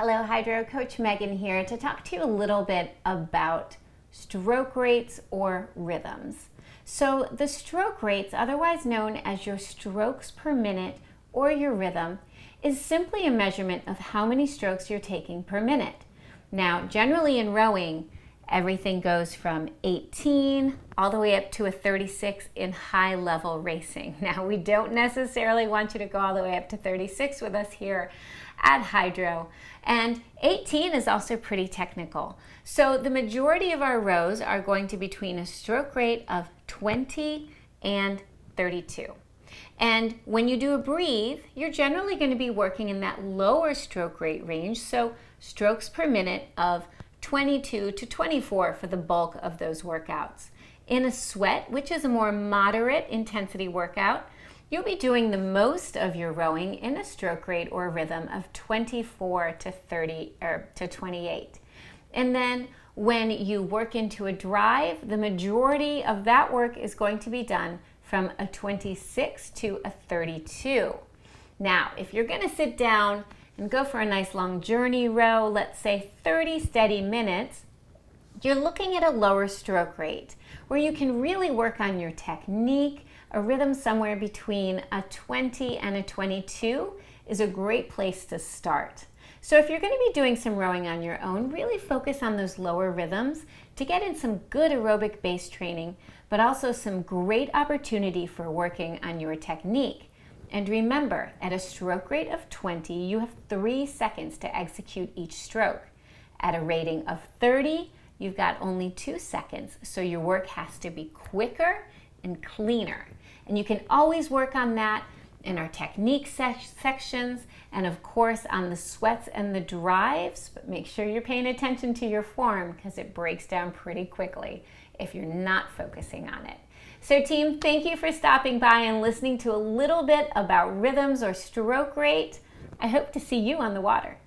Hello, Hydrow Coach Megan here to talk to you a little bit about stroke rates or rhythms. So the stroke rates, otherwise known as your strokes per minute or your rhythm, is simply a measurement of how many strokes you're taking per minute. Now, generally in rowing, everything goes from 18 all the way up to a 36 in high level racing. Now, we don't necessarily want you to go all the way up to 36 with us here at Hydrow. And 18 is also pretty technical. So the majority of our rows are going to be between a stroke rate of 20 and 32. And when you do a breathe, you're generally going to be working in that lower stroke rate range, so strokes per minute of 22 to 24 for the bulk of those workouts. In a sweat, which is a more moderate intensity workout, you'll be doing the most of your rowing in a stroke rate or rhythm of 24 to 30 or to 28. And then when you work into a drive, the majority of that work is going to be done from a 26 to a 32. Now, if you're going to sit down and go for a nice long journey row, let's say 30 steady minutes, you're looking at a lower stroke rate where you can really work on your technique. A rhythm somewhere between a 20 and a 22 is a great place to start. So if you're going to be doing some rowing on your own, really focus on those lower rhythms to get in some good aerobic base training, but also some great opportunity for working on your technique. And remember, at a stroke rate of 20, you have 3 seconds to execute each stroke. At a rating of 30, you've got only 2 seconds, so your work has to be quicker and cleaner. And you can always work on that in our technique sections and of course on the sweats and the drives, but make sure you're paying attention to your form because it breaks down pretty quickly if you're not focusing on it. So team, thank you for stopping by and listening to a little bit about rhythms or stroke rate. I hope to see you on the water.